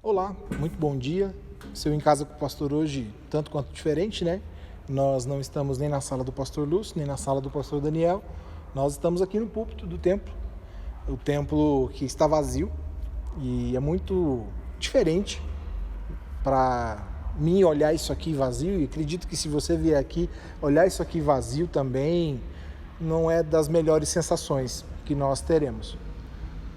Olá, muito bom dia. Seu Em Casa com o Pastor hoje, tanto quanto diferente, né? Nós não estamos nem na sala do Pastor Lúcio, nem na sala do Pastor Daniel. Nós estamos aqui no púlpito do templo, o templo que está vazio, e é muito diferente para mim olhar isso aqui vazio, e acredito que se você vier aqui olhar isso aqui vazio também, não é das melhores sensações que nós teremos.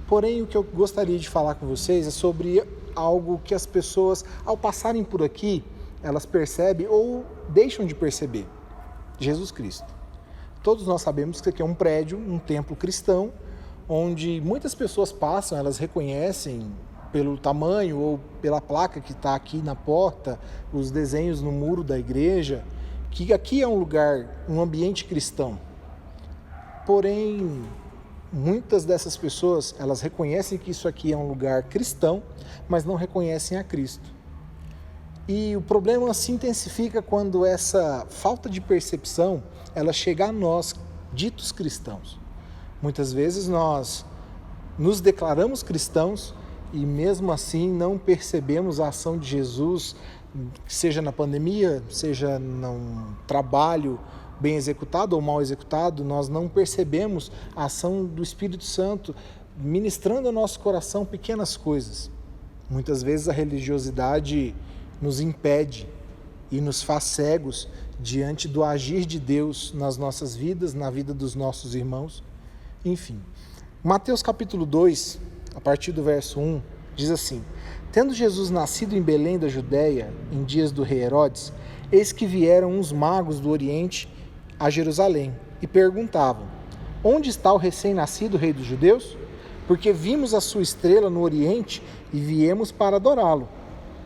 Porém, o que eu gostaria de falar com vocês é sobre algo que as pessoas, ao passarem por aqui, elas percebem ou deixam de perceber: Jesus Cristo. Todos nós sabemos que aqui é um prédio, um templo cristão, onde muitas pessoas passam, elas reconhecem pelo tamanho ou pela placa que está aqui na porta, os desenhos no muro da igreja, que aqui é um lugar, um ambiente cristão. Porém, muitas dessas pessoas, elas reconhecem que isso aqui é um lugar cristão, mas não reconhecem a Cristo. E o problema se intensifica quando essa falta de percepção, ela chega a nós, ditos cristãos. Muitas vezes nós nos declaramos cristãos e mesmo assim não percebemos a ação de Jesus, seja na pandemia, seja num trabalho bem executado ou mal executado, nós não percebemos a ação do Espírito Santo ministrando ao nosso coração pequenas coisas. Muitas vezes a religiosidade nos impede e nos faz cegos diante do agir de Deus nas nossas vidas, na vida dos nossos irmãos. Enfim, Mateus capítulo 2, a partir do verso 1, diz assim: Tendo Jesus nascido em Belém da Judéia, em dias do rei Herodes, eis que vieram uns magos do Oriente a Jerusalém e perguntavam: Onde está o recém-nascido rei dos judeus? Porque vimos a sua estrela no Oriente e viemos para adorá-lo.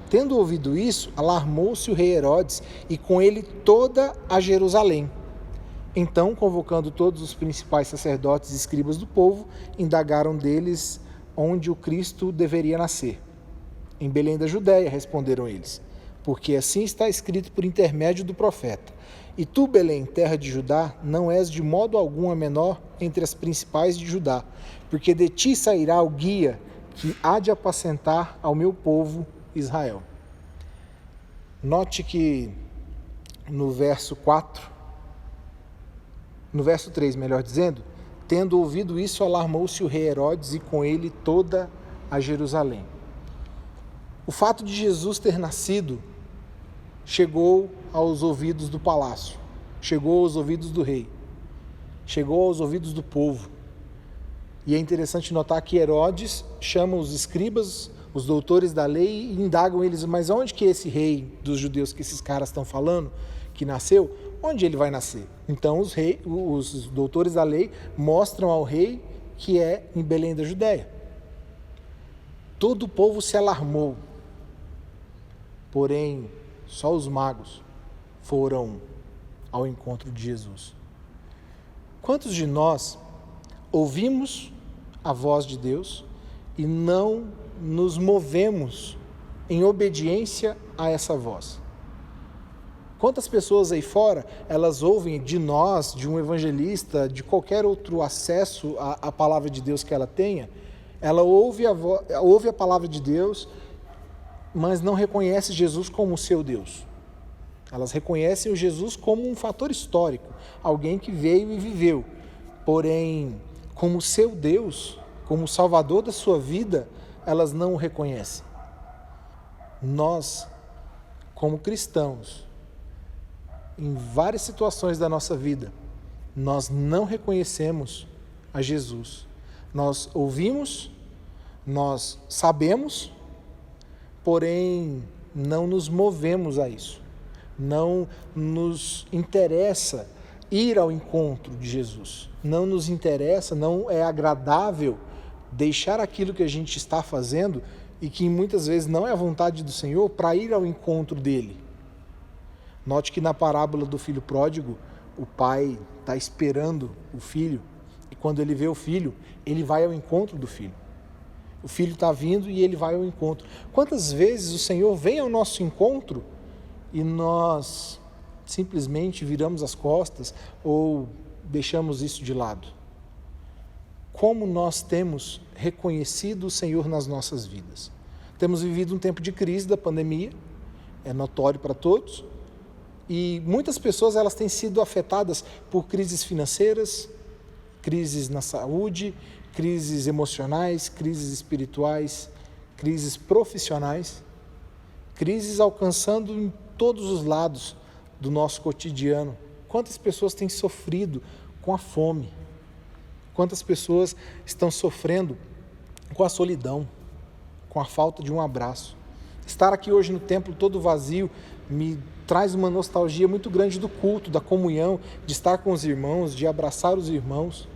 Tendo ouvido isso, alarmou-se o rei Herodes e com ele toda a Jerusalém. Então, convocando todos os principais sacerdotes e escribas do povo, indagaram deles onde o Cristo deveria nascer. Em Belém da Judéia, responderam eles, porque assim está escrito por intermédio do profeta. E tu, Belém, terra de Judá, não és de modo algum a menor entre as principais de Judá, porque de ti sairá o guia que há de apacentar ao meu povo Israel. Note que no verso 3, melhor dizendo, tendo ouvido isso, alarmou-se o rei Herodes e com ele toda a Jerusalém. O fato de Jesus ter nascido chegou aos ouvidos do palácio, chegou aos ouvidos do rei, chegou aos ouvidos do povo. E é interessante notar que Herodes chama os escribas, os doutores da lei, e indagam eles: mas onde que esse rei dos judeus que esses caras estão falando, que nasceu, onde ele vai nascer? Então os doutores da lei mostram ao rei que é em Belém da Judéia. Todo o povo se alarmou, porém só os magos foram ao encontro de Jesus. Quantos de nós ouvimos a voz de Deus e não nos movemos em obediência a essa voz? Quantas pessoas aí fora, elas ouvem de nós, de um evangelista, de qualquer outro acesso à palavra de Deus que ela tenha, ela ouve a palavra de Deus, mas não reconhece Jesus como seu Deus. Elas reconhecem o Jesus como um fator histórico, alguém que veio e viveu, porém, como seu Deus, como o Salvador da sua vida, elas não o reconhecem. Nós, como cristãos, em várias situações da nossa vida, nós não reconhecemos a Jesus. Nós ouvimos, nós sabemos, porém não nos movemos a isso. Não nos interessa ir ao encontro de Jesus. Não nos interessa, não é agradável deixar aquilo que a gente está fazendo e que muitas vezes não é a vontade do Senhor para ir ao encontro dele. Note que na parábola do filho pródigo, o pai está esperando o filho e quando ele vê o filho, ele vai ao encontro do filho. O filho está vindo e ele vai ao encontro. Quantas vezes o Senhor vem ao nosso encontro e nós simplesmente viramos as costas ou deixamos isso de lado? Como nós temos reconhecido o Senhor nas nossas vidas? Temos vivido um tempo de crise da pandemia, é notório para todos, e muitas pessoas elas têm sido afetadas por crises financeiras, crises na saúde, crises emocionais, crises espirituais, crises profissionais, crises alcançando em todos os lados do nosso cotidiano. Quantas pessoas têm sofrido com a fome? Quantas pessoas estão sofrendo com a solidão, com a falta de um abraço? Estar aqui hoje no templo todo vazio me traz uma nostalgia muito grande do culto, da comunhão, de estar com os irmãos, de abraçar os irmãos.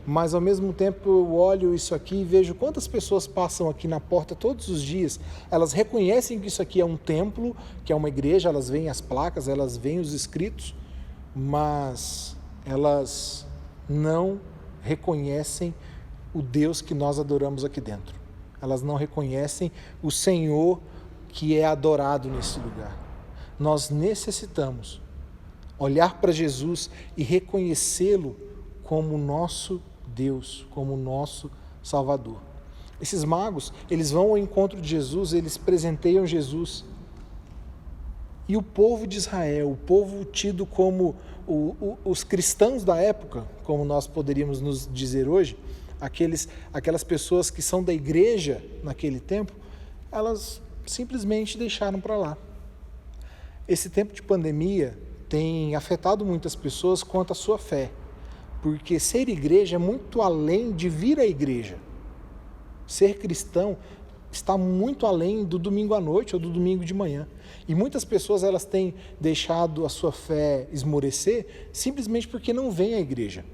Mas ao mesmo tempo eu olho isso aqui e vejo quantas pessoas passam aqui na porta todos os dias. Elas reconhecem que isso aqui é um templo, que é uma igreja, elas veem as placas, elas veem os escritos, mas elas não reconhecem o Deus que nós adoramos aqui dentro. Elas não reconhecem o Senhor que é adorado nesse lugar. Nós necessitamos olhar para Jesus e reconhecê-lo como nosso Deus, como nosso Salvador. Esses magos, eles vão ao encontro de Jesus, eles presenteiam Jesus. E o povo de Israel, o povo tido como os cristãos da época, como nós poderíamos nos dizer hoje, aquelas pessoas que são da igreja naquele tempo, elas simplesmente deixaram para lá. Esse tempo de pandemia tem afetado muitas pessoas quanto à sua fé, porque ser igreja é muito além de vir à igreja. Ser cristão está muito além do domingo à noite ou do domingo de manhã. E muitas pessoas elas têm deixado a sua fé esmorecer simplesmente porque não vêm à igreja.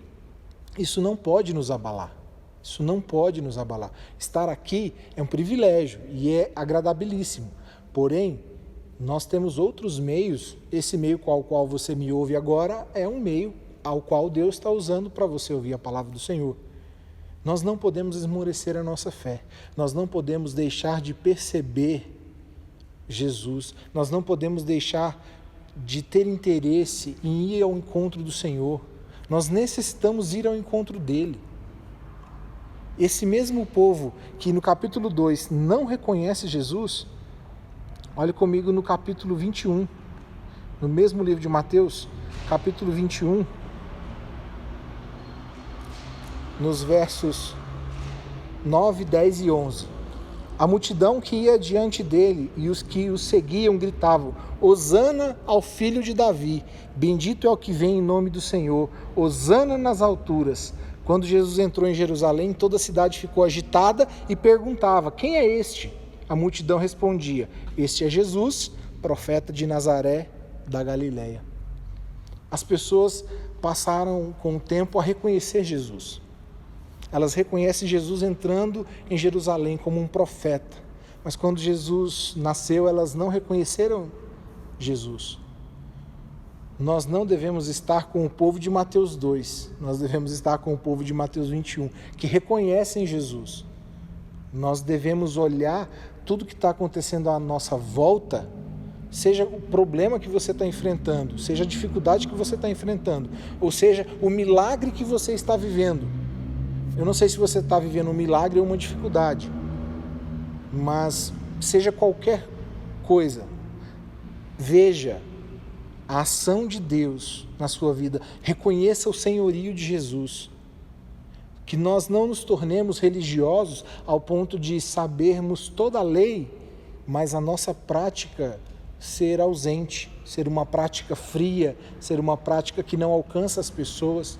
Isso não pode nos abalar. Isso não pode nos abalar. Estar aqui é um privilégio e é agradabilíssimo. Porém, nós temos outros meios. Esse meio com o qual você me ouve agora é um meio ao qual Deus está usando para você ouvir a palavra do Senhor. Nós não podemos esmorecer a nossa fé. Nós não podemos deixar de perceber Jesus. Nós não podemos deixar de ter interesse em ir ao encontro do Senhor. Nós necessitamos ir ao encontro dele. Esse mesmo povo que no capítulo 2 não reconhece Jesus, olhe comigo no capítulo 21, no mesmo livro de Mateus, capítulo 21, nos versos 9, 10 e 11. A multidão que ia diante dele e os que o seguiam gritavam: Hosana ao filho de Davi, bendito é o que vem em nome do Senhor, Hosana nas alturas. Quando Jesus entrou em Jerusalém, toda a cidade ficou agitada e perguntava: quem é este? A multidão respondia: este é Jesus, profeta de Nazaré da Galileia. As pessoas passaram com o tempo a reconhecer Jesus. Elas reconhecem Jesus entrando em Jerusalém como um profeta. Mas quando Jesus nasceu, elas não reconheceram Jesus. Nós não devemos estar com o povo de Mateus 2. Nós devemos estar com o povo de Mateus 21, que reconhecem Jesus. Nós devemos olhar tudo que está acontecendo à nossa volta, seja o problema que você está enfrentando, seja a dificuldade que você está enfrentando, ou seja, o milagre que você está vivendo. Eu não sei se você está vivendo um milagre ou uma dificuldade, mas seja qualquer coisa, veja a ação de Deus na sua vida, reconheça o senhorio de Jesus, que nós não nos tornemos religiosos ao ponto de sabermos toda a lei, mas a nossa prática ser ausente, ser uma prática fria, ser uma prática que não alcança as pessoas.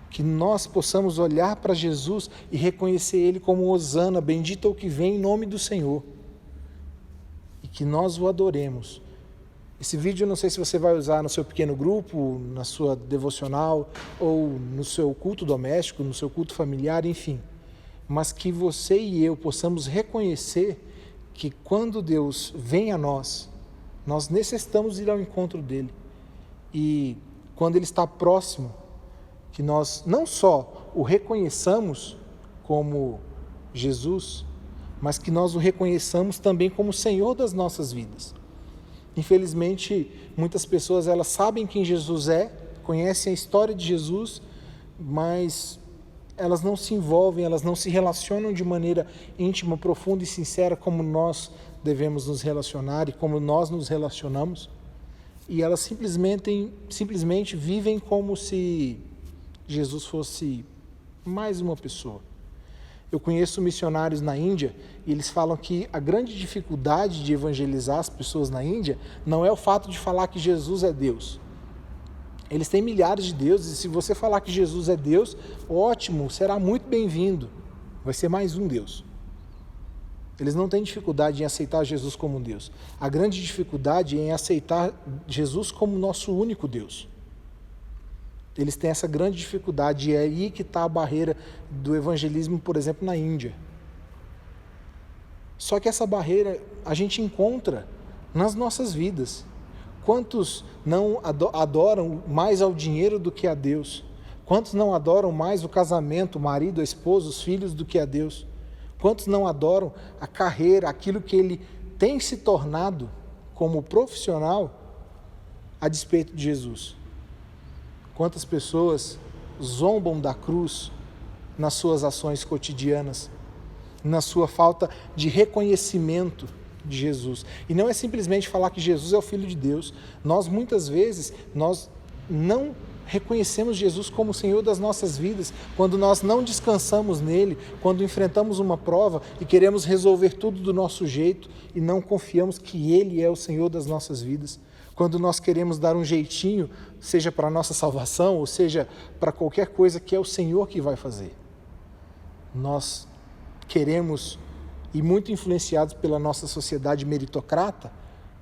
Que nós possamos olhar para Jesus e reconhecer Ele como Hosana, bendito é o que vem em nome do Senhor. E que nós o adoremos. Esse vídeo eu não sei se você vai usar no seu pequeno grupo, na sua devocional, ou no seu culto doméstico, no seu culto familiar, enfim. Mas que você e eu possamos reconhecer que quando Deus vem a nós, nós necessitamos ir ao encontro dEle. E quando Ele está próximo, que nós não só o reconheçamos como Jesus, mas que nós o reconheçamos também como Senhor das nossas vidas. Infelizmente, muitas pessoas elas sabem quem Jesus é, conhecem a história de Jesus, mas elas não se envolvem, elas não se relacionam de maneira íntima, profunda e sincera como nós devemos nos relacionar e como nós nos relacionamos. E elas simplesmente vivem como se Jesus fosse mais uma pessoa. Eu conheço missionários na Índia e eles falam que a grande dificuldade de evangelizar as pessoas na Índia não é o fato de falar que Jesus é Deus. Eles têm milhares de deuses e se você falar que Jesus é Deus, ótimo, será muito bem-vindo. Vai ser mais um Deus. Eles não têm dificuldade em aceitar Jesus como Deus. A grande dificuldade é em aceitar Jesus como nosso único Deus. Eles têm essa grande dificuldade e é aí que está a barreira do evangelismo, por exemplo, na Índia. Só que essa barreira a gente encontra nas nossas vidas. Quantos não adoram mais ao dinheiro do que a Deus? Quantos não adoram mais o casamento, o marido, a esposa, os filhos do que a Deus? Quantos não adoram a carreira, aquilo que ele tem se tornado como profissional a despeito de Jesus? Quantas pessoas zombam da cruz nas suas ações cotidianas, na sua falta de reconhecimento de Jesus? E não é simplesmente falar que Jesus é o Filho de Deus. Muitas vezes, não reconhecemos Jesus como o Senhor das nossas vidas, quando nós não descansamos nele, quando enfrentamos uma prova e queremos resolver tudo do nosso jeito e não confiamos que Ele é o Senhor das nossas vidas. Quando nós queremos dar um jeitinho, seja para a nossa salvação, ou seja, para qualquer coisa que é o Senhor que vai fazer. Nós queremos, e muito influenciados pela nossa sociedade meritocrata,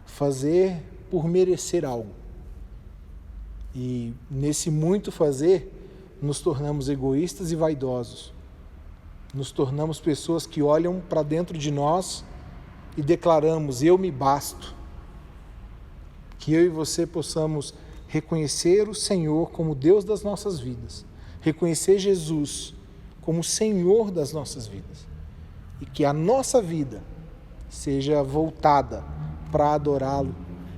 fazer por merecer algo. E nesse muito fazer, nos tornamos egoístas e vaidosos. Nos tornamos pessoas que olham para dentro de nós e declaramos: eu me basto. Que eu e você possamos reconhecer o Senhor como Deus das nossas vidas, reconhecer Jesus como Senhor das nossas vidas, e que a nossa vida seja voltada para adorá-lo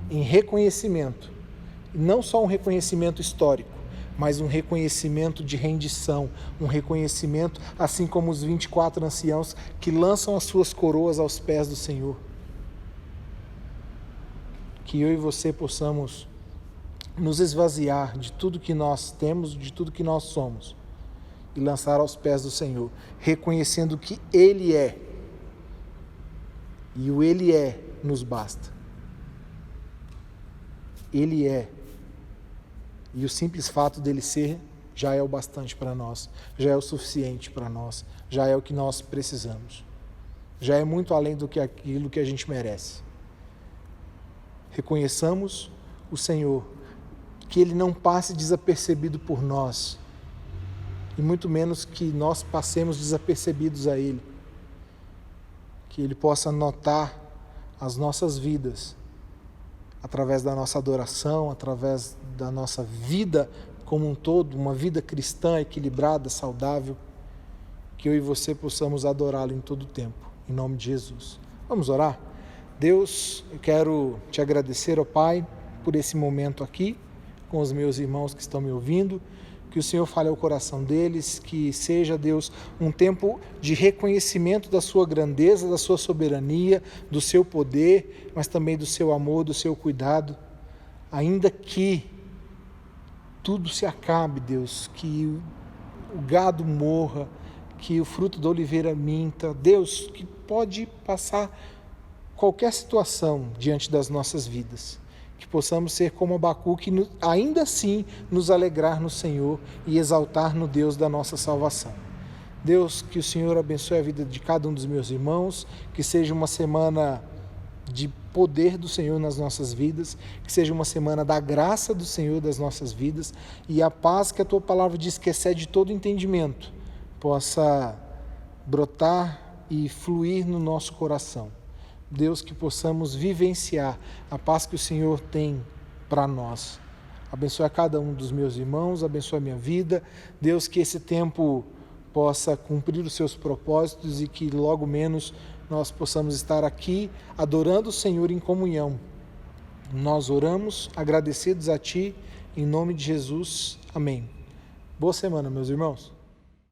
em reconhecimento, e não só um reconhecimento histórico, mas um reconhecimento de rendição, um reconhecimento assim como os 24 anciãos que lançam as suas coroas aos pés do Senhor. Que eu e você possamos nos esvaziar de tudo que nós temos, de tudo que nós somos, e lançar aos pés do Senhor, reconhecendo que Ele é, e o Ele é nos basta. Ele é, e o simples fato dele ser já é o bastante para nós, já é o suficiente para nós, já é o que nós precisamos, já é muito além do que aquilo que a gente merece. Reconheçamos o Senhor, que Ele não passe desapercebido por nós, e muito menos que nós passemos desapercebidos a Ele. Que Ele possa notar as nossas vidas, através da nossa adoração, através da nossa vida como um todo, uma vida cristã, equilibrada, saudável, que eu e você possamos adorá-lo em todo o tempo, em nome de Jesus. Vamos orar? Deus, eu quero te agradecer, ó Pai, por esse momento aqui, com os meus irmãos que estão me ouvindo, que o Senhor fale ao coração deles, que seja, Deus, um tempo de reconhecimento da sua grandeza, da sua soberania, do seu poder, mas também do seu amor, do seu cuidado, ainda que tudo se acabe, Deus, que o gado morra, que o fruto da oliveira minta, Deus, que pode passar qualquer situação diante das nossas vidas, que possamos ser como Abacuque, ainda assim nos alegrar no Senhor e exaltar no Deus da nossa salvação. Deus, que o Senhor abençoe a vida de cada um dos meus irmãos, que seja uma semana de poder do Senhor nas nossas vidas, que seja uma semana da graça do Senhor das nossas vidas, e a paz que a Tua palavra diz que excede todo entendimento, possa brotar e fluir no nosso coração. Deus, que possamos vivenciar a paz que o Senhor tem para nós. Abençoe a cada um dos meus irmãos, abençoe a minha vida. Deus, que esse tempo possa cumprir os seus propósitos e que logo menos nós possamos estar aqui adorando o Senhor em comunhão. Nós oramos agradecidos a Ti, em nome de Jesus. Amém. Boa semana, meus irmãos.